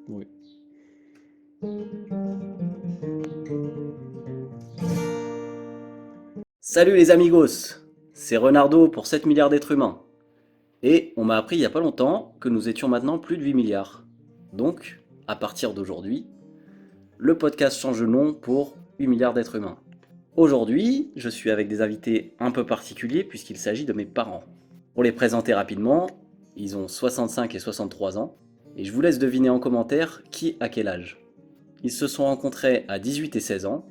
Oui. Salut les amigos, c'est Renardo pour 7 milliards d'êtres humains. Et on m'a appris il y a pas longtemps que nous étions maintenant plus de 8 milliards. Donc, à partir d'aujourd'hui, le podcast change de nom pour 8 milliards d'êtres humains. Aujourd'hui, je suis avec des invités un peu particuliers puisqu'il s'agit de mes parents. Pour les présenter rapidement, ils ont 65 et 63 ans, et je vous laisse deviner en commentaire qui a quel âge. Ils se sont rencontrés à 18 et 16 ans,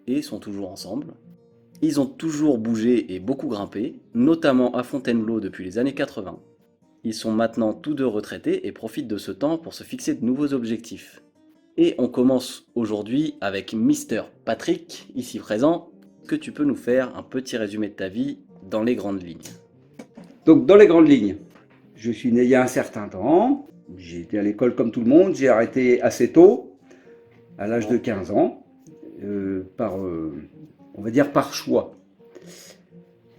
et sont toujours ensemble. Ils ont toujours bougé et beaucoup grimpé, notamment à Fontainebleau depuis les années 80. Ils sont maintenant tous deux retraités et profitent de ce temps pour se fixer de nouveaux objectifs. Et on commence aujourd'hui avec Mister Patrick, ici présent. Est-ce que tu peux nous faire un petit résumé de ta vie dans les grandes lignes? Donc, dans les grandes lignes, je suis né il y a un certain temps. J'ai été à l'école comme tout le monde. J'ai arrêté assez tôt, à l'âge de 15 ans, on va dire par choix.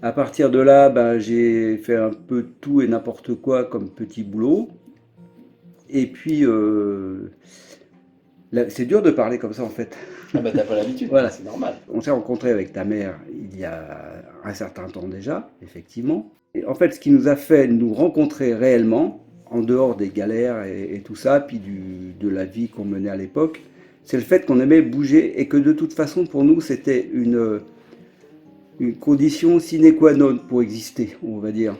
À partir de là, j'ai fait un peu tout et n'importe quoi comme petit boulot. Et puis, c'est dur de parler comme ça en fait. Ah bah t'as pas l'habitude, Voilà. c'est normal. On s'est rencontré avec ta mère il y a un certain temps déjà, effectivement. Et en fait, ce qui nous a fait nous rencontrer réellement, en dehors des galères et tout ça, puis de la vie qu'on menait à l'époque, c'est le fait qu'on aimait bouger et que de toute façon, pour nous, c'était une condition sine qua non pour exister, on va dire.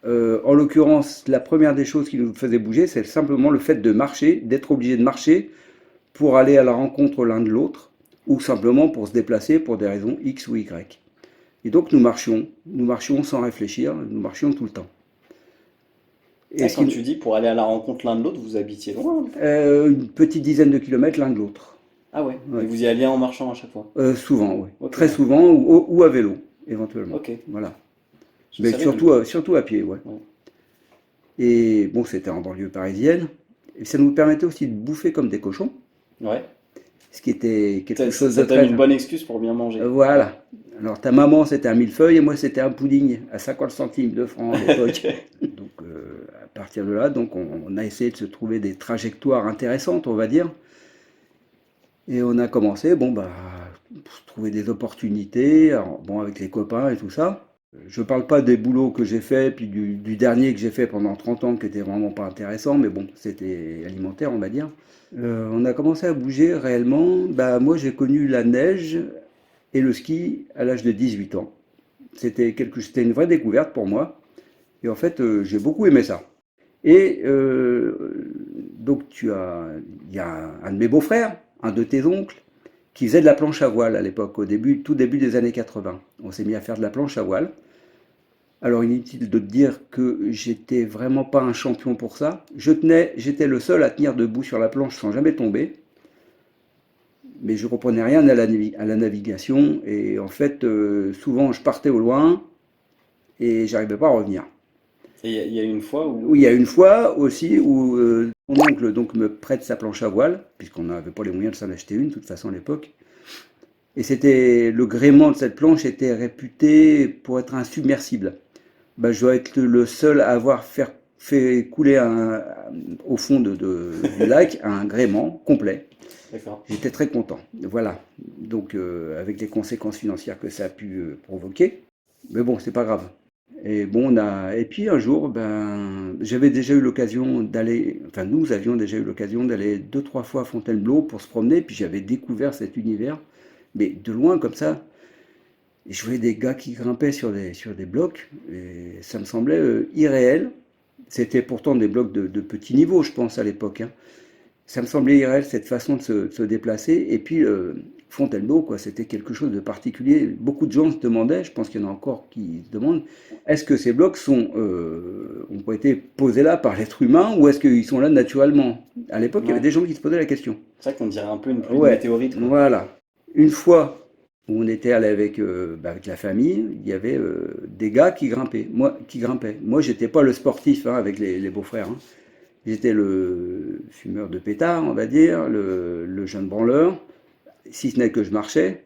En l'occurrence, la première des choses qui nous faisait bouger, c'est simplement le fait de marcher, d'être obligé de marcher pour aller à la rencontre l'un de l'autre, ou simplement pour se déplacer pour des raisons X ou Y. Et donc nous marchions sans réfléchir, nous marchions tout le temps. Et quand tu dis pour aller à la rencontre l'un de l'autre, vous habitiez loin? Une petite dizaine de kilomètres l'un de l'autre. Ah ouais, Ouais. et vous y alliez en marchant à chaque fois? Souvent, oui. Ok. Très souvent, ou à vélo, éventuellement. Ok. Voilà. Je Mais savais surtout à pied, ouais. Ouais. Et bon, c'était en banlieue parisienne. Et ça nous permettait aussi de bouffer comme des cochons, Ouais. ce qui était quelque Ça, chose ça de donne très... une bonne excuse pour bien manger. Voilà. Alors ta maman c'était un millefeuille et moi c'était un pudding à 50 centimes de francs à l'époque. Donc à partir de là, donc on a essayé de se trouver des trajectoires intéressantes, on va dire. Et on a commencé, pour trouver des opportunités, alors, bon, avec les copains et tout ça. Je parle pas des boulots que j'ai fait, puis du dernier que j'ai fait pendant 30 ans, qui était vraiment pas intéressant, mais bon, c'était alimentaire, on va dire. On a commencé à bouger réellement. Moi, j'ai connu la neige et le ski à l'âge de 18 ans. C'était une vraie découverte pour moi. Et en fait, j'ai beaucoup aimé ça. Et donc, il y a un de mes beaux-frères, un de tes oncles, qui faisait de la planche à voile à l'époque, tout début des années 80. On s'est mis à faire de la planche à voile. Alors, inutile de te dire que j'étais vraiment pas un champion pour ça. J'étais le seul à tenir debout sur la planche sans jamais tomber. Mais je comprenais rien à la navigation. Et en fait, souvent, je partais au loin et j'arrivais pas à revenir. Et il y a une fois où... Oui, il y a une fois aussi où mon oncle donc, me prête sa planche à voile, puisqu'on n'avait pas les moyens de s'en acheter une, de toute façon, à l'époque. Et le gréement de cette planche était réputé pour être insubmersible. Je dois être le seul à avoir fait couler au fond du lac un gréement complet. D'accord. J'étais très content. Voilà. Donc, avec les conséquences financières que ça a pu provoquer. Mais bon, c'est pas grave. Et bon, et puis un jour, j'avais déjà eu l'occasion d'aller, enfin, nous avions déjà eu l'occasion d'aller 2, 3 fois à Fontainebleau pour se promener, puis j'avais découvert cet univers, mais de loin comme ça. Et je voyais des gars qui grimpaient sur des blocs, et ça me semblait irréel. C'était pourtant des blocs de petit niveau, je pense, à l'époque, hein. Ça me semblait irréel, cette façon de se déplacer. Et puis, Fontainebleau, quoi, c'était quelque chose de particulier. Beaucoup de gens se demandaient, je pense qu'il y en a encore qui se demandent, est-ce que ces blocs ont pas été posés là par l'être humain ou est-ce qu'ils sont là naturellement? À l'époque, il y avait Ouais. des gens qui se posaient la question. C'est vrai qu'on dirait un peu une pluie de Ouais, météorites, quoi. voilà. Une fois où on était allé avec la famille, il y avait des gars qui grimpaient. Moi, j'étais pas le sportif hein, avec les beaux-frères, hein. J'étais le fumeur de pétard, on va dire, le jeune branleur, si ce n'est que je marchais.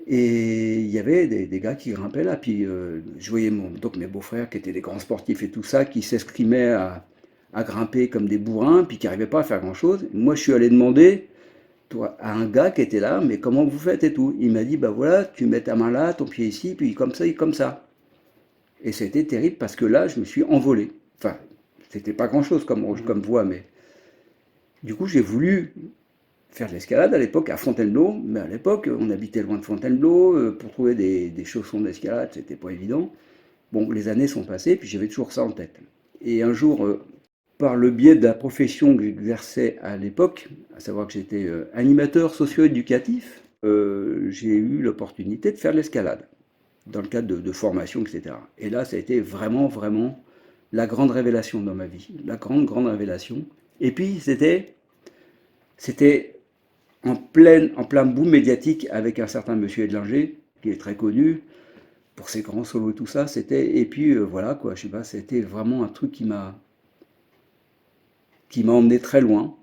Et il y avait des gars qui grimpaient là. Puis je voyais donc mes beaux-frères qui étaient des grands sportifs et tout ça, qui s'escrimaient à grimper comme des bourrins, puis qui n'arrivaient pas à faire grand-chose. Moi, je suis allé demander à un gars qui était là, mais comment vous faites et tout. Il m'a dit, bah voilà, tu mets ta main là, ton pied ici, puis comme ça et comme ça. Et c'était terrible parce que là, je me suis envolé. Enfin, c'était pas grand-chose comme voie, mais du coup, j'ai voulu faire de l'escalade à l'époque à Fontainebleau, mais à l'époque, on habitait loin de Fontainebleau, pour trouver des chaussons d'escalade, c'était pas évident. Bon, les années sont passées, puis j'avais toujours ça en tête. Et un jour, par le biais de la profession que j'exerçais à l'époque, à savoir que j'étais animateur socio-éducatif, j'ai eu l'opportunité de faire de l'escalade, dans le cadre de formation, etc. Et là, ça a été vraiment, vraiment la grande révélation dans ma vie, la grande, grande révélation. Et puis, c'était en plein boom médiatique avec un certain monsieur Edlinger, qui est très connu pour ses grands solos et tout ça. Et puis voilà quoi, je sais pas, c'était vraiment un truc qui m'a emmené très loin,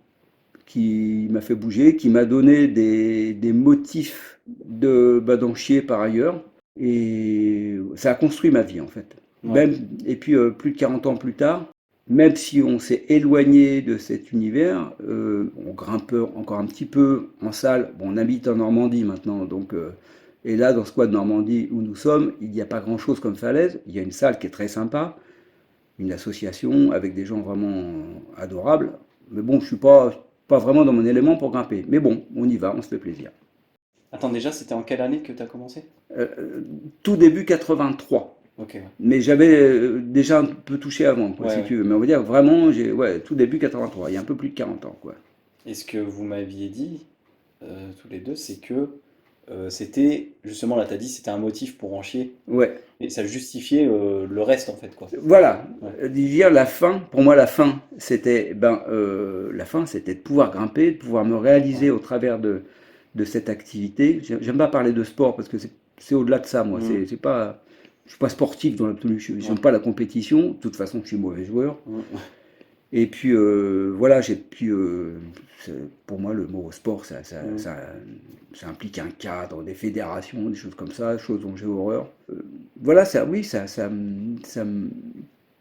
qui m'a fait bouger, qui m'a donné des motifs d'en chier par ailleurs. Et ça a construit ma vie en fait. Ouais. Même, et puis plus de 40 ans plus tard, même si on s'est éloigné de cet univers, on grimpe encore un petit peu en salle. Bon, on habite en Normandie maintenant, donc et là, dans ce coin de Normandie où nous sommes, il n'y a pas grand-chose comme falaise. Il y a une salle qui est très sympa, une association avec des gens vraiment adorables. Mais bon, je suis pas vraiment dans mon élément pour grimper. Mais bon, on y va, on se fait plaisir. Attends, déjà, c'était en quelle année que tu as commencé? Tout début 83. Ok, ouais. Mais j'avais déjà un peu touché avant, quoi, Ouais, si ouais. tu veux. Mais on va dire vraiment, tout début 83, il y a un peu plus de 40 ans, quoi. Et ce que vous m'aviez dit, tous les deux, c'est que c'était, justement, là, tu as dit, c'était un motif pour en chier. Ouais, Et ça justifiait le reste, en fait, quoi. voilà. Ouais. Dire la fin, pour moi, la fin, c'était de pouvoir grimper, de pouvoir me Ouais. réaliser au travers de cette activité. J'aime pas parler de sport parce que c'est au-delà de ça, moi. Mm. C'est pas, je suis pas sportif dans l'absolu. J'aime Ouais. pas la compétition. De toute façon, je suis mauvais joueur. Mm. Et puis voilà, pour moi le mot sport, Mm. ça implique un cadre, des fédérations, des choses comme ça, choses dont j'ai horreur. Voilà, ça, oui,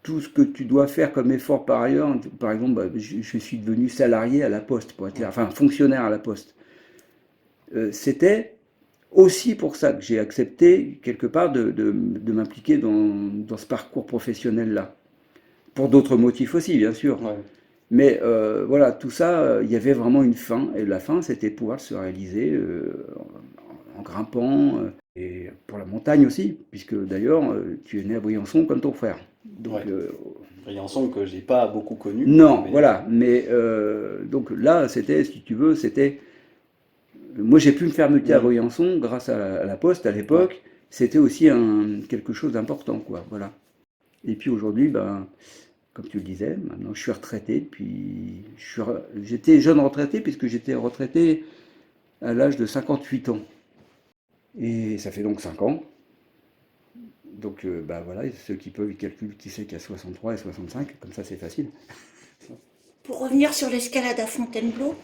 tout ce que tu dois faire comme effort par ailleurs. Par exemple, bah, je suis devenu salarié à la Poste, pour être clair, Ouais. enfin fonctionnaire à la Poste. C'était aussi pour ça que j'ai accepté quelque part de m'impliquer dans ce parcours professionnel-là. Pour d'autres motifs aussi, bien sûr. Ouais. Mais voilà, tout ça, il y avait vraiment une fin. Et la fin, c'était de pouvoir se réaliser en grimpant. Et pour la montagne aussi, puisque d'ailleurs, tu es né à Briançon comme ton frère. Donc, Ouais. Briançon que j'ai pas beaucoup connu, non, mais voilà. Mais donc là, c'était, si tu veux, c'était. Moi, j'ai pu me faire muter à mm. Briançon grâce à la Poste à Ouais. l'époque. C'était aussi quelque chose d'important, quoi. Voilà. Et puis aujourd'hui, ben, comme tu le disais, maintenant je suis retraité depuis. J'étais jeune retraité puisque j'étais retraité à l'âge de 58 ans. Et ça fait donc 5 ans. Donc bah voilà, ceux qui peuvent, ils calculent qui c'est qui a 63 et 65, comme ça c'est facile. Pour revenir sur l'escalade à Fontainebleau,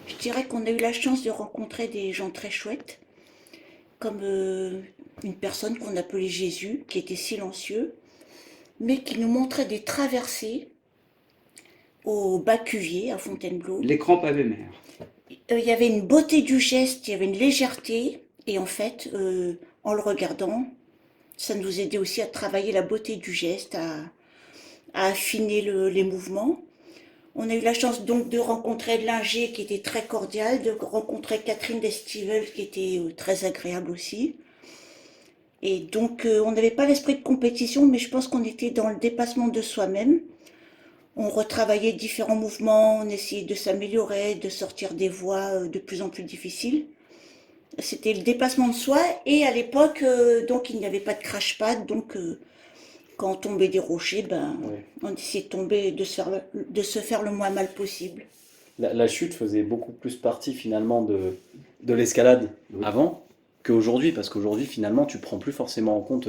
je dirais qu'on a eu la chance de rencontrer des gens très chouettes, comme une personne qu'on appelait Jésus, qui était silencieux, mais qui nous montrait des traversées au Bas-Cuvier à Fontainebleau. L'écran pavé mer. Il y avait une beauté du geste, il y avait une légèreté, et en fait, en le regardant, ça nous aidait aussi à travailler la beauté du geste, à affiner les mouvements. On a eu la chance donc de rencontrer Linger qui était très cordial, de rencontrer Catherine Destivels qui était très agréable aussi. Et donc on n'avait pas l'esprit de compétition, mais je pense qu'on était dans le dépassement de soi-même. On retravaillait différents mouvements, on essayait de s'améliorer, de sortir des voies de plus en plus difficiles. C'était le dépassement de soi et à l'époque, donc il n'y avait pas de crash pad, donc quand on tombait des rochers, ben, Ouais. on essayait de tomber, de se faire le moins mal possible. La chute faisait beaucoup plus partie finalement de l'escalade Oui. avant qu'aujourd'hui, parce qu'aujourd'hui finalement tu prends plus forcément en compte,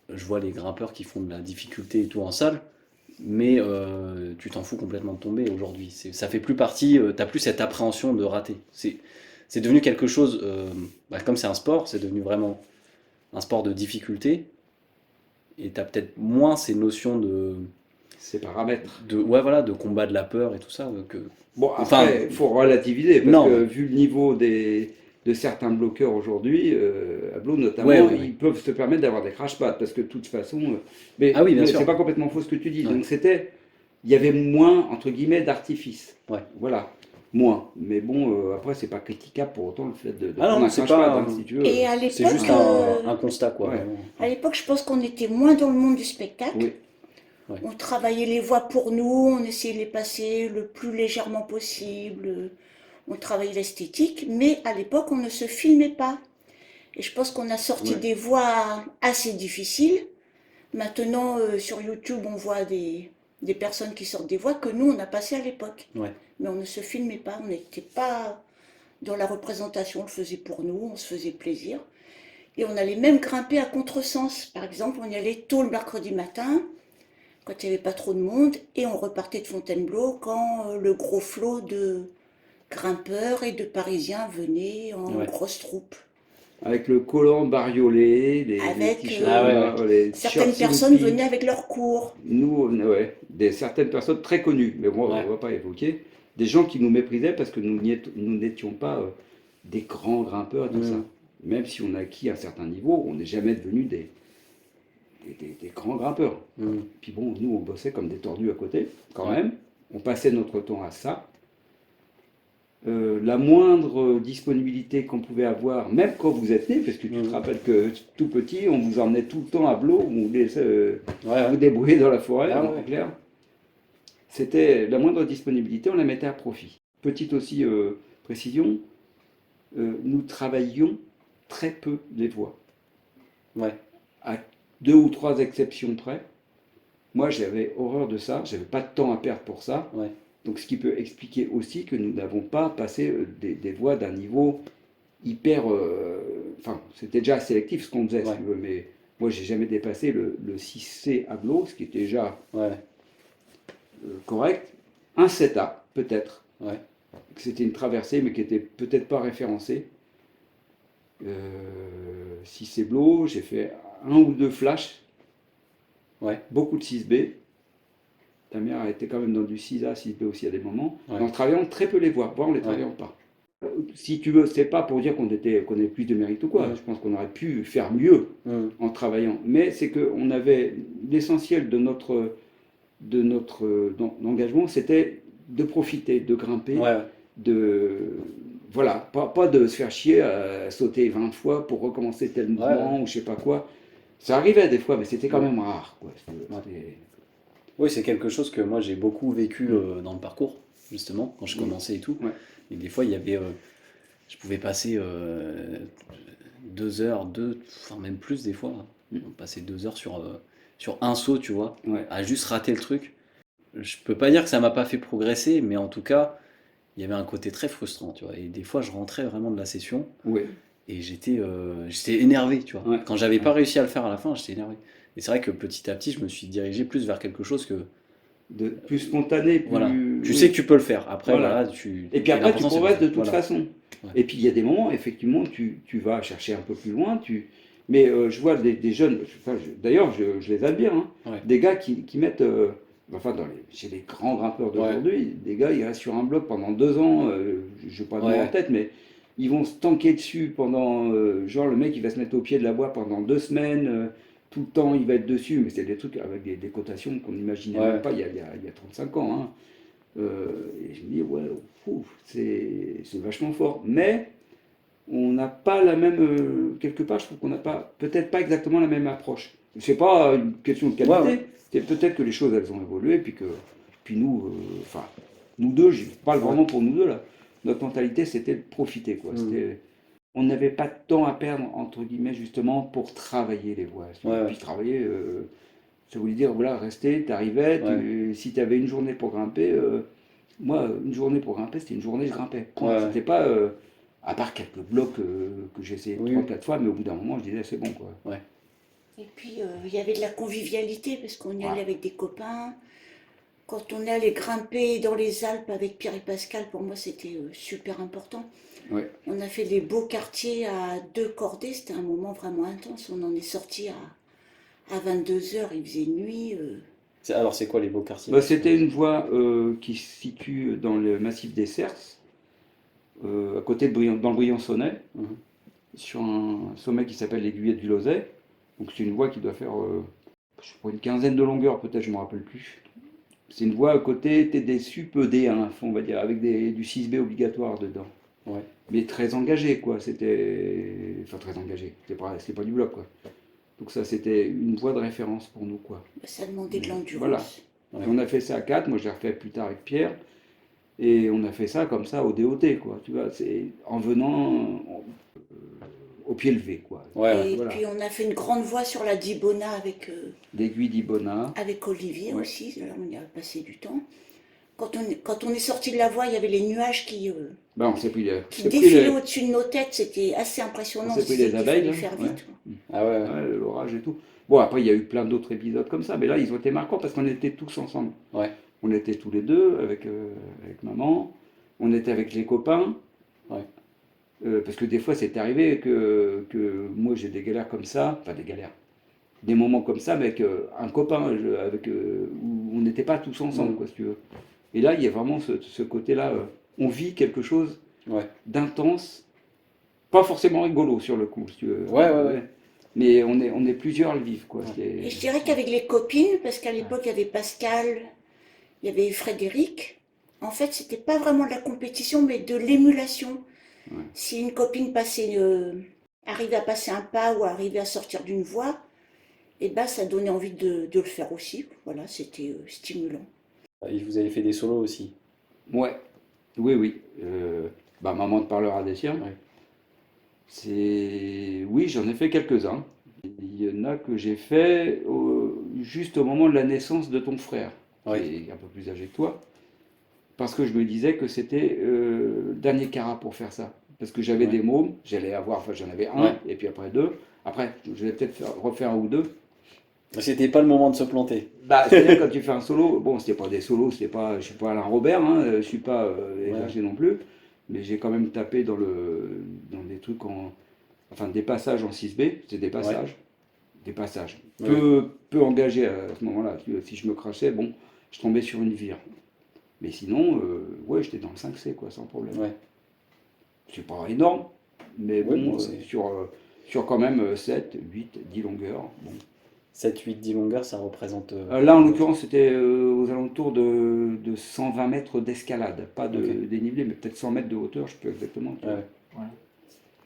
je vois les grimpeurs qui font de la difficulté et tout en salle, mais tu t'en fous complètement de tomber aujourd'hui. Ça fait plus partie, t'as plus cette appréhension de rater. c'est devenu quelque chose, comme c'est un sport, c'est devenu vraiment un sport de difficulté. Et tu as peut-être moins ces notions Ces paramètres. ouais, voilà, de combat de la peur et tout ça. Bon, Enfin, après, il faut relativiser, parce non, que mais- vu le niveau de certains bloqueurs aujourd'hui, Ablo ouais, notamment, ouais, ouais. ils peuvent se permettre d'avoir des crash-pads, parce que de toute façon. Mais, Ah oui, bien mais sûr. c'est pas complètement faux ce que tu dis. Ouais. Donc il y avait moins, entre guillemets, d'artifice. Ouais. Voilà, moins. Mais bon, après, c'est pas critiquable pour autant le fait de Ah prendre non, un c'est crash-pad, pas. hein, si tu veux. Et à C'est juste l'époque, un constat, quoi. Ouais. Vraiment. à l'époque, je pense qu'on était moins dans le monde du spectacle. Oui, Ouais. On travaillait les voix pour nous, on essayait de les passer le plus légèrement possible. On travaillait l'esthétique, mais à l'époque, on ne se filmait pas. Et je pense qu'on a sorti ouais. des voix assez difficiles. Maintenant, sur YouTube, on voit des personnes qui sortent des voix que nous, on a passées à l'époque. Ouais. Mais on ne se filmait pas, on n'était pas dans la représentation, on le faisait pour nous, on se faisait plaisir. Et on allait même grimper à contresens. Par exemple, on y allait tôt le mercredi matin, quand il n'y avait pas trop de monde, et on repartait de Fontainebleau quand le gros flot de grimpeurs et de Parisiens venait en Ouais. grosse troupe. Avec le collant bariolé, les Avec t-shirts Ah ouais, noirs, les certaines t-shirts personnes Simpy. venaient avec leurs cours. Nous, ouais, certaines personnes très connues, mais bon, on Ouais. ne va pas évoquer, des gens qui nous méprisaient parce que nous n'étions pas des grands grimpeurs et tout ça. Mm. Même si on a acquis un certain niveau, on n'est jamais devenu des grands grimpeurs. Mm. Puis bon, nous, on bossait comme des tordus à côté, quand Ouais. même. On passait notre temps à ça. La moindre disponibilité qu'on pouvait avoir, même quand vous êtes né, parce que tu te rappelles que tout petit, on vous emmenait tout le temps à Blo, on vous laissait Ouais, vous ouais. débrouiller dans la forêt, Ah en ouais. clair. C'était la moindre disponibilité, on la mettait à profit. Petite aussi précision, nous travaillions très peu les voix, Ouais. à 2 ou 3 exceptions près. Moi, j'avais horreur de ça, j'avais pas de temps à perdre pour ça. Ouais. Donc, ce qui peut expliquer aussi que nous n'avons pas passé des voix d'un niveau hyper. Enfin, c'était déjà sélectif ce qu'on faisait, Ouais. si tu veux, mais moi, j'ai jamais dépassé le 6C à Blo, ce qui était déjà Ouais. correct. Un 7A, peut-être. Ouais. C'était une traversée, mais qui était peut-être pas référencée. 6C Blo, j'ai fait 1 ou 2 flashs, Ouais. beaucoup de 6B. Ta mère a été quand même dans du 6A, 6B aussi à des moments. Ouais. Mais en travaillant très peu les voix, voire en les travaillant pas. Si tu veux, c'est pas pour dire qu'on avait plus de mérite ou quoi. Ouais. Je pense qu'on aurait pu faire mieux Mm. en travaillant. Mais c'est qu'on avait l'essentiel de notre engagement, c'était de profiter, de grimper, Ouais. voilà, pas de se faire chier à sauter 20 fois pour recommencer tel mouvement Ouais. ou je sais pas quoi. Ça arrivait des fois, mais c'était quand Ouais. même rare, quoi. Ouais. C'était- Oui, c'est quelque chose que moi j'ai beaucoup vécu dans le parcours, justement, quand je Oui. commençais et tout. Ouais. Et des fois, il y avait. Je pouvais passer 2 heures, enfin même plus des fois. Mm. On passait 2 heures sur un saut, tu vois, Ouais. à juste rater le truc. Je peux pas dire que ça m'a pas fait progresser, mais en tout cas, il y avait un côté très frustrant, tu vois. Et des fois, je rentrais vraiment de la session Ouais. et j'étais énervé, tu vois. Ouais. Quand j'avais Ouais. pas réussi à le faire à la fin, j'étais énervé. Et c'est vrai que petit à petit, je me suis dirigé plus vers quelque chose que, Plus spontané, plus. voilà, tu oui. sais que tu peux le faire. Après, Voilà. voilà, Et puis après, tu l'important, c'est progresses de toute voilà. façon. Ouais. Et puis il y a des moments, effectivement, tu vas chercher un peu plus loin. Mais je vois des jeunes, d'ailleurs, je les admire, hein, Ouais. des gars qui mettent, enfin, chez les grands grimpeurs Ouais. d'aujourd'hui, des gars, ils restent sur un bloc pendant 2 ans, je n'ai pas de Ouais. nom en tête, mais ils vont se tanker dessus pendant, genre le mec, il va se mettre au pied de la boîte pendant 2 semaines, tout le temps, il va être dessus, mais c'est des trucs avec des cotations qu'on n'imaginait Ouais. même pas il y a 35 ans. Hein. Et je me dis, ouais, c'est vachement fort. Mais on n'a pas la même, quelque part, je trouve qu'on n'a pas, peut-être pas exactement la même approche. C'est pas une question de qualité, Ouais. c'est peut-être que les choses, elles ont évolué, puis nous, enfin, nous deux, je parle Ouais. vraiment pour nous deux, là. Notre mentalité, c'était de profiter, quoi. Mm. On n'avait pas de temps à perdre, entre guillemets, justement, pour travailler les voix. Ouais. Puis travailler, ça voulait dire, voilà, rester, t'arrivais, Ouais. si tu avais une journée pour grimper, moi, une journée pour grimper, c'était une journée, je grimpais. Point. Ouais. C'était pas, à part quelques blocs que j'ai essayé Oui. 3-4 fois, mais au bout d'un moment, je disais, c'est bon, quoi. Et puis, il y avait de la convivialité parce qu'on y allait Ouais. avec des copains. Quand on est allé grimper dans les Alpes avec Pierre et Pascal, pour moi c'était super important. Ouais. On a fait des beaux quartiers à 2 cordées, c'était un moment vraiment intense. On en est sorti à 22 heures, il faisait nuit. Alors, c'est quoi les beaux quartiers? Bah, c'était une voie qui se situe dans le massif des Cerces, à côté de dans le Briançonnais, Mhm. sur un sommet qui s'appelle l'Aiguillette du Lozay. Donc c'est une voie qui doit faire je sais pas, une quinzaine de longueurs, peut-être, je ne me rappelle plus. C'est une voie à côté TDSU peu D1, on va dire, avec du 6B obligatoire dedans. Ouais. Mais très engagé, quoi. C'était. Enfin, très engagé. C'était pas du bloc, quoi. Donc ça, c'était une voie de référence pour nous, quoi. Ça demandait de Voilà. l'endurance. Et on a fait ça à 4, moi je l'ai refait plus tard avec Pierre, et on a fait ça comme ça au DOT, quoi. Tu vois, c'est en venant au pied levé, quoi. Et Voilà. puis on a fait une grande voie sur la Dibona L'aiguille d'Ibona. avec Olivier Ouais. aussi, là on y a passé du temps. Quand on est sorti de la voie, il y avait les nuages Ben, on s'est pris qui défilaient au-dessus de nos têtes, c'était assez impressionnant. On s'est pris On se disait des qu'il abeilles, fallait hein, faire ouais. vite, quoi. Ah ouais, ouais. Ouais, l'orage et tout. Bon, après, il y a eu plein d'autres épisodes comme ça, mais là, ils ont été marquants parce qu'on était tous ensemble. Ouais. On était tous les deux avec maman, on était avec les copains. Ouais. Parce que des fois, c'est arrivé que moi, j'ai des galères comme ça, enfin des galères, des moments comme ça, mais avec un copain où on n'était pas tous ensemble, quoi, si tu veux. Et là, il y a vraiment ce côté-là, on vit quelque chose Ouais. d'intense, pas forcément rigolo sur le coup, si tu veux. Ouais. Mais on est plusieurs à le vivre, quoi. Et je dirais qu'avec les copines, parce qu'à l'époque il y avait Pascal, il y avait Frédéric, en fait c'était pas vraiment de la compétition mais de l'émulation. Ouais. Si une copine arrivait à passer un pas ou arrivait à sortir d'une voie, et ben ça donnait envie de le faire aussi. Voilà, c'était stimulant. Et vous avez fait des solos aussi. Ouais, oui. Bah, maman te parlera des siens. Ouais. Oui, j'en ai fait quelques-uns. Il y en a que j'ai fait juste au moment de la naissance de ton frère, Ouais. qui est un peu plus âgé que toi, parce que je me disais que c'était le dernier carat pour faire ça. Parce que j'avais Ouais. des mômes, j'en avais un, Ouais. et puis après deux. Après, je vais peut-être refaire un ou deux. C'était pas le moment de se planter. Bah, c'est-à-dire quand tu fais un solo, bon, c'était pas des solos, je suis pas Alain Robert, hein, je suis pas émergé non plus, mais j'ai quand même tapé dans des trucs enfin des passages en 6B, c'est des passages, Ouais. peu engagés à ce moment-là. Si je me crachais, bon, je tombais sur une vire. Mais sinon, ouais, j'étais dans le 5C, quoi, sans problème. Ouais. C'est pas énorme, mais Ouais, bon, bon, c'est- sur quand même 7, 8, 10 longueurs. Bon. 7, 8, 10 longueurs, ça représente. Là, en l'occurrence, c'était aux alentours de 120 mètres d'escalade, pas de Ok. dénivelé, mais peut-être 100 mètres de hauteur, je peux exactement. Tu vois. Ouais. Voilà.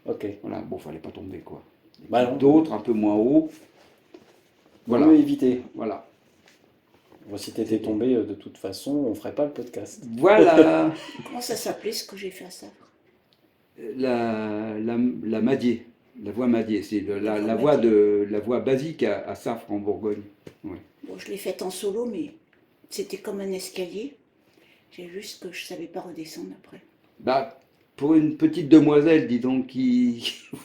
Ok. Voilà, bon, fallait pas tomber, quoi. Et Bah puis non. d'autres, un peu moins haut. Vaut Voilà. mieux éviter. Voilà. Bon, si t'étais tombé, de toute façon, on ferait pas le podcast. Voilà Comment ça s'appelait ce que j'ai fait à ça? la Madier, la voie Madier, c'est la voie basique à Safre en Bourgogne. Ouais. Bon, je l'ai faite en solo, mais c'était comme un escalier. C'est juste que je savais pas redescendre après. Bah, pour une petite demoiselle, dis donc,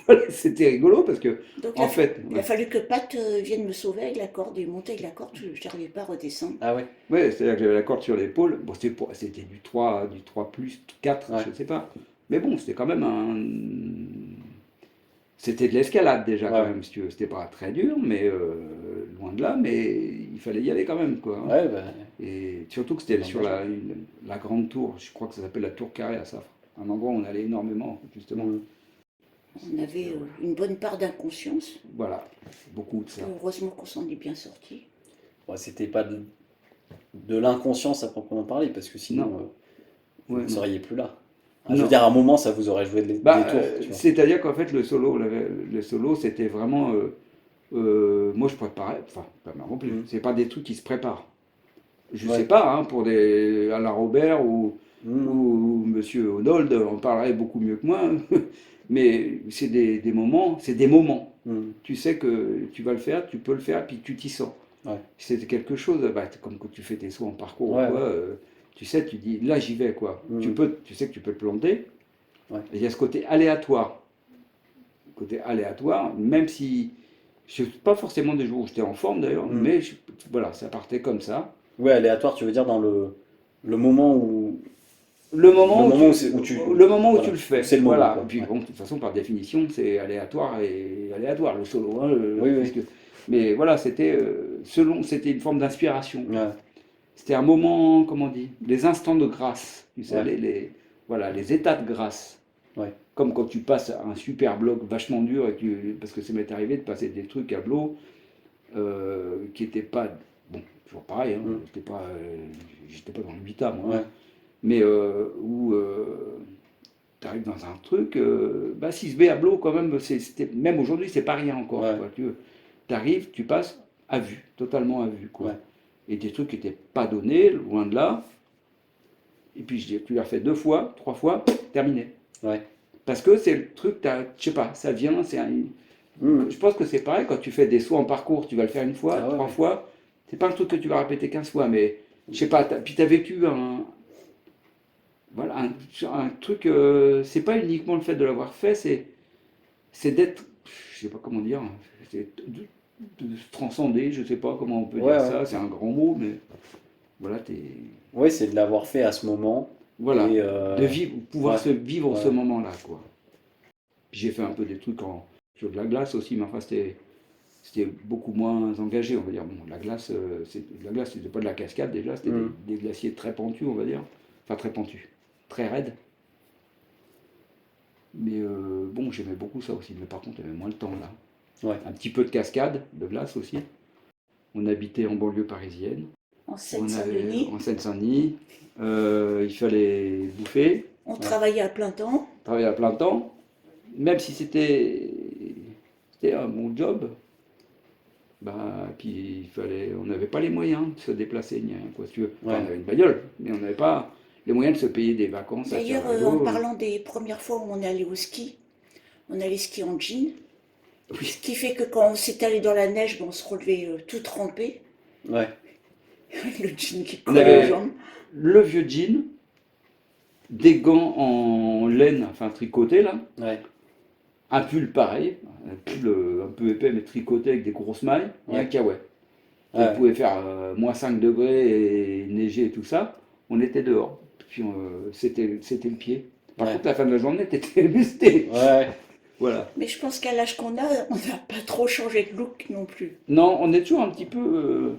voilà, c'était rigolo parce que, Donc en fait, il a fallu que Pat vienne me sauver avec la corde et monter avec la corde. Je n'arrivais pas à redescendre. Ah ouais. ouais, c'est-à-dire que j'avais la corde sur l'épaule. Bon, c'était du 3 plus 4, Ouais. je ne sais pas. Mais bon, c'était quand même c'était de l'escalade déjà, quand Ouais. même, si tu veux. C'était pas très dur, mais loin de là, mais il fallait y aller quand même, quoi. Hein. Ouais, bah. Et surtout que c'était Non, sur la grande tour, je crois que ça s'appelle la tour carrée à Safre. Un endroit où on allait énormément, justement. On avait une bonne part d'inconscience. Voilà, beaucoup de ça. Heureusement qu'on s'en est bien sorti. Bon, c'était pas de l'inconscience à proprement parler, parce que sinon, Non. vous Ouais, ne non. seriez plus là. Je Non. veux dire, à un moment, ça vous aurait joué des Bah, tours. Tu vois. c'est-à-dire qu'en fait, le solo, c'était vraiment. Moi, je préparais. Enfin, pas moi non plus. Mhm. C'est pas des trucs qui se préparent. Je Ouais. sais pas, hein, pour des Alain Robert Mmh. ou Monsieur Honold, on parlerait beaucoup mieux que moi. Mais c'est des moments, c'est des moments. Mmh. Tu sais que tu vas le faire, tu peux le faire, puis tu t'y sens. Ouais. C'est quelque chose, bah, comme quand tu fais tes sauts en parcours, Ouais, quoi, ouais. tu sais, tu dis, là j'y vais, quoi. Mhm. Tu sais que tu peux te planter. Ouais. Et il y a ce côté aléatoire. Même si, pas forcément des jours où j'étais en forme d'ailleurs, Mhm. mais voilà, ça partait comme ça. Ouais, aléatoire, tu veux dire dans le moment où. Le moment, Le où, moment tu, où tu. le moment où Voilà, tu le fais. c'est le moment, Voilà. quoi. Et puis Ouais. bon, de toute façon, par définition, c'est aléatoire et aléatoire, le solo. Hein, Oui, parce oui. que, mais voilà, c'était une forme d'inspiration. Ouais, C'était un moment, comment on dit, des instants de grâce. Tu sais, ouais, voilà, les états de grâce. ouais, Comme quand tu passes un super bloc vachement dur, parce que ça m'est arrivé de passer des trucs à bloc qui n'étaient pas. Bon, toujours pareil, hein, mm, j'étais pas dans le 8A, moi. Hein, ouais, mais où tu arrives dans un truc, bah 6B à bloc, quand même, même aujourd'hui, c'est pas rien encore. ouais, Quoi, tu arrives, tu passes à vue, totalement à vue. Quoi. ouais, Et des trucs qui n'étaient pas donnés, loin de là. Et puis tu l'as fait 2 fois, 3 fois, terminé. ouais. Parce que c'est le truc, je sais pas, ça vient, Mm. je pense que c'est pareil quand tu fais des sauts en parcours, tu vas le faire une fois, Ah ouais, trois ouais. fois, c'est pas un truc que tu vas répéter 15 fois, mais je sais pas, puis tu as vécu voilà, un truc, c'est pas uniquement le fait de l'avoir fait, c'est d'être, je sais pas comment dire, c'est de se transcender, je sais pas comment on peut Ouais, dire ouais. ça, c'est un grand mot, mais voilà, Ouais, c'est de l'avoir fait à ce moment. voilà, Et de vivre, pouvoir ouais, se vivre ce ouais, moment-là, quoi. J'ai fait un peu des trucs sur de la glace aussi, mais enfin c'était beaucoup moins engagé, on va dire. Bon, la glace, c'était pas de la cascade déjà, c'était mm, des glaciers très pentus, on va dire. Enfin, très pentus, très raides. Mais bon, j'aimais beaucoup ça aussi. Mais par contre, il y avait moins le temps là. ouais, Un petit peu de cascade, de glace aussi. On habitait en banlieue parisienne. En On avait Seine-Saint-Denis, en Seine-Saint-Denis. Il fallait bouffer, on ouais, travaillait à plein temps. travailler à plein temps. Même si c'était un bon job, bah, puis on n'avait pas les moyens de se déplacer ni rien quoi. Si tu veux. Enfin, on ouais. avait une bagnole, mais on n'avait pas les moyens de se payer des vacances à D'ailleurs, en Tiravello. parlant des premières fois où on est allé au ski, on allait skier en jean. Ce Oui, qui fait que quand on s'est allé dans la neige, ben, on se relevait tout trempé, Ouais, le jean qui on colle aux avait jambes. le vieux jean, des gants en laine, enfin tricotés là, ouais, un pull pareil, un pull un peu épais mais tricoté avec des grosses mailles, et un ouais, kawaii. Il ouais, pouvait faire moins 5 degrés et neiger et tout ça, on était dehors. Puis c'était le pied. Par ouais, contre, la fin de la journée, t'étais musté. ouais. Voilà. Mais je pense qu'à l'âge qu'on a, on n'a pas trop changé de look non plus. Non, on est toujours un petit peu.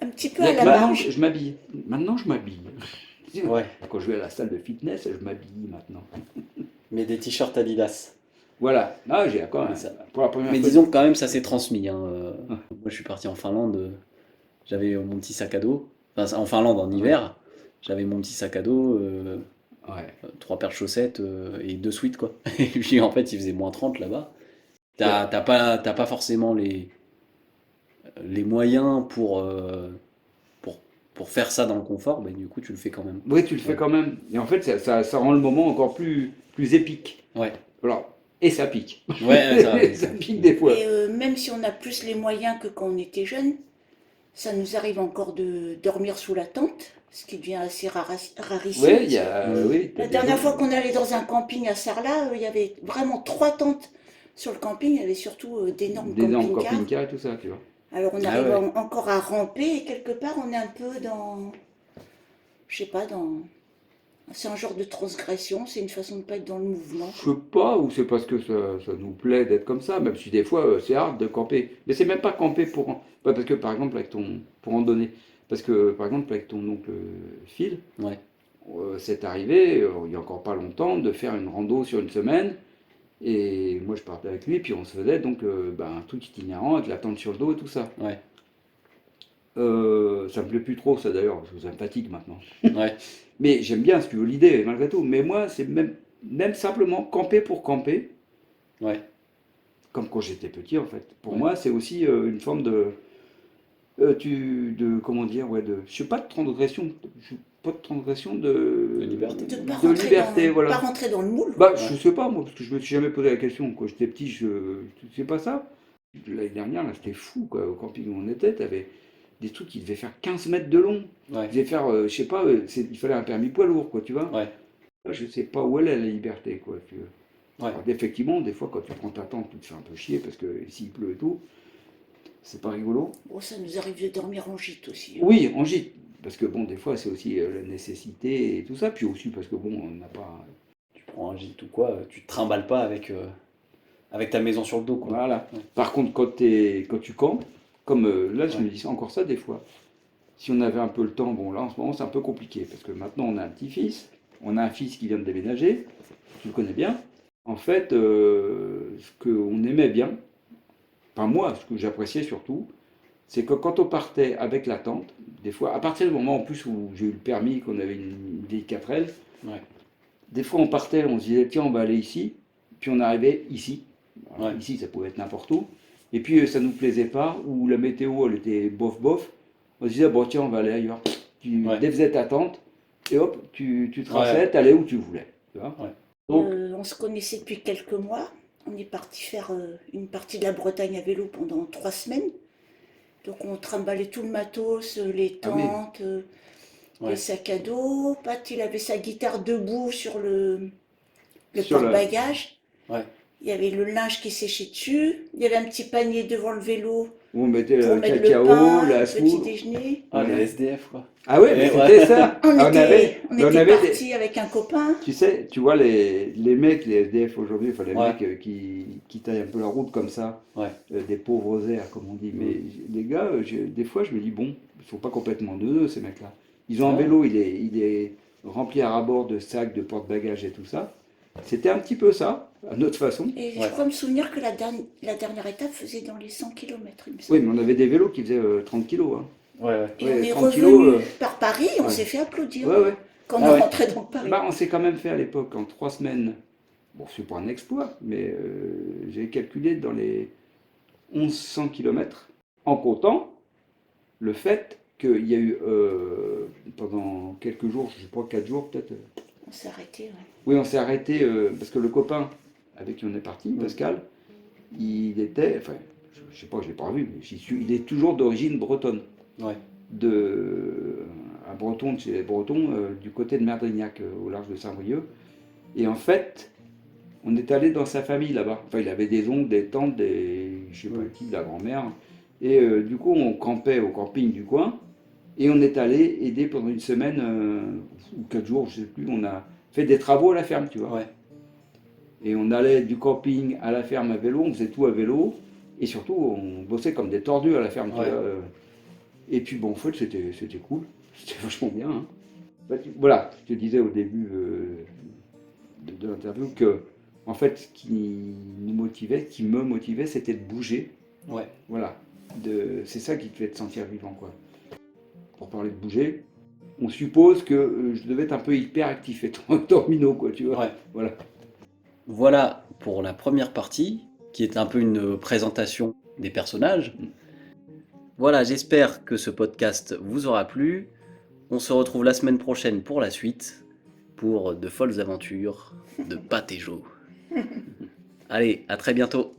Un petit peu Il y à a que la maintenant, marge. je m'habille. Maintenant, je m'habille. Ouais. Quand je vais à la salle de fitness, je m'habille maintenant. Mais des t-shirts Adidas. Voilà. Ah, j'ai encore. Mais, ça... Pour la première Mais fois. disons que quand même, ça s'est transmis, hein. Ah, Moi, je suis parti en Finlande. J'avais mon petit sac à dos. Enfin, en Finlande, en ouais. hiver, j'avais mon petit sac à dos, Ouais. 3 paires de chaussettes et 2 sweats, quoi. Et puis, en fait, il faisait -30 là-bas. Ouais. T'as pas forcément les moyens pour, pour faire ça dans le confort. Mais du coup, tu le fais quand même. Oui, tu le fais Ouais. quand même. Et en fait, ça rend le moment encore plus épique. Ouais. Alors, et ça pique. Ouais, ça, ouais, Ça pique des fois. Et même si on a plus les moyens que quand on était jeune, ça nous arrive encore de dormir sous la tente, ce qui devient assez rarissime. Oui, Mm. oui, t'as La des dernière gens. fois qu'on allait dans un camping à Sarlat, il y avait vraiment 3 tentes sur le camping. Il y avait surtout d'énormes D'énormes camping-cars. camping-cars et tout ça, tu vois. Alors on Ah arrive ouais. encore à ramper et quelque part on est un peu dans, je sais pas, c'est un genre de transgression, c'est une façon de pas être dans le mouvement, Je quoi. sais pas, ou c'est parce que ça nous plaît d'être comme ça, même si des fois c'est hard de camper. Mais c'est même pas camper parce que par exemple avec pour randonner, parce que par exemple avec ton oncle Phil, Ouais. c'est arrivé, il y a encore pas longtemps, de faire une rando sur une semaine, et moi je partais avec lui, puis on se faisait donc un truc itinérant avec la tente sur le dos et tout ça. Ouais. Ça me plaît plus trop ça d'ailleurs, parce que ça me fatigue maintenant. Ouais. Mais j'aime bien si tu veux l'idée malgré tout, mais moi c'est même simplement camper pour camper. Ouais. Comme quand j'étais petit en fait. Pour Ouais. moi, c'est aussi une forme comment dire, ouais, je sais pas de transgression, pas de transgression De liberté. de liberté, Pas voilà. rentrer dans le moule, Bah, quoi. je Ouais. sais pas moi, parce que je me suis jamais posé la question. Quand j'étais petit, c'est pas ça. L'année dernière, là, c'était fou, quoi. Au camping où on était, t'avais des trucs qui devaient faire 15 mètres de long. Ouais. Ils devaient faire, je sais pas, il fallait un permis poids lourd, quoi, tu vois. Ouais. Là, je sais pas où elle est la liberté, quoi. Ouais. Alors, effectivement, des fois, quand tu prends ta tente, tu te fais un peu chier parce que s'il pleut et tout. c'est pas rigolo. Bon, ça nous arrive de dormir en gîte aussi. Oui, en gîte, parce que bon, des fois, c'est aussi la nécessité et tout ça, puis aussi parce que bon, on n'a pas. Tu prends un gîte ou quoi, tu te trimbales pas avec ta maison sur le dos, quoi. Voilà. Ouais. Par contre, quand tu campes, comme là, je Ouais. me dis encore ça des fois. Si on avait un peu le temps, bon, là, en ce moment, c'est un peu compliqué, parce que maintenant, on a un petit-fils, on a un fils qui vient de déménager, tu le connais bien. En fait, ce qu'on aimait bien, enfin moi, ce que j'appréciais surtout, c'est que quand on partait avec la tente, des fois, à partir du moment en plus où j'ai eu le permis, qu'on avait une vieille 4L, Ouais. des fois on partait, on se disait tiens on va aller ici, puis on arrivait ici. Alors, Ouais. ici ça pouvait être n'importe où, et puis ça nous plaisait pas, ou la météo elle était bof bof, on se disait bon tiens on va aller ailleurs. Tu Ouais. défaisais ta tente, et hop, tu traçais, Ouais. t'allais où tu voulais. Tu vois. Ouais. Donc, On se connaissait depuis quelques mois. On est parti faire une partie de la Bretagne à vélo pendant 3 semaines. Donc on trimballait tout le matos, les ah oui, tentes, les Ouais. sacs à dos. Pat, il avait sa guitare debout sur le sur la, porte-bagages. Ouais. Il y avait le linge qui séchait dessus. Il y avait un petit panier devant le vélo où on mettait pour le mettre le cacao, pain, la le petit soude. déjeuner. Ah, les Ouais. SDF, quoi. Ah ouais, mais Et c'était ouais. ça. On Ah, était, on on était avait parti avec un copain. tu sais, tu vois les mecs, les SDF aujourd'hui, enfin les Ouais. mecs qui taillent un peu la route comme ça, Ouais. des pauvres airs comme on dit. Mais les gars, des fois je me dis bon, ils sont pas complètement neuneux ces mecs-là. Ils ont un Ouais. vélo, il est rempli à ras-bord de sacs, de porte-bagages et tout ça. C'était un petit peu ça, à notre façon. Et Ouais. je crois me souvenir que la dernière étape faisait dans les 100 km, il me Oui, semble. mais on avait des vélos qui faisaient 30 kilos. Hein. Ouais. Ouais. Et Ouais, on est 30 kilos. revenu par Paris et on Ouais. s'est fait applaudir Ouais, ouais. quand Ah on ouais. rentrait dans Paris. Bah, on s'est quand même fait à l'époque en 3 semaines. Bon, c'est pas un exploit, mais j'ai calculé dans les 1100 km, en comptant le fait qu'il y a eu pendant quelques jours, je sais pas, 4 jours peut-être. On s'est arrêté, ouais. Oui, on s'est arrêté parce que le copain avec qui on est parti, Pascal, il était, enfin, je sais pas, je l'ai pas revu, mais il est toujours d'origine bretonne. Ouais. Un breton de chez les Bretons, du côté de Merdrignac, au large de Saint-Brieuc. Et en fait, on est allé dans sa famille là-bas. Enfin, il avait des oncles, des tantes, je sais pas qui, de la grand-mère. Et du coup, on campait au camping du coin. Et on est allé aider pendant une semaine, ou 4 jours, je sais plus. On a fait des travaux à la ferme, tu vois. Ouais. Et on allait du camping à la ferme à vélo, on faisait tout à vélo. Et surtout, on bossait comme des tordus à la ferme, tu Ouais. vois. Et puis, bon, en fait, c'était cool. C'était vachement bien. Hein. Bah, voilà, je te disais au début de l'interview que, en fait, ce qui nous motivait, qui me motivait, c'était de bouger. Ouais. Voilà. C'est ça qui te fait te sentir vivant, quoi. Pour parler de bouger, on suppose que je devais être un peu hyperactif et minot, quoi, tu vois. Ouais. Voilà. Voilà pour la première partie, qui est un peu une présentation des personnages. Voilà, j'espère que ce podcast vous aura plu. On se retrouve la semaine prochaine pour la suite, pour de folles aventures de Pat et Jo. Allez, à très bientôt.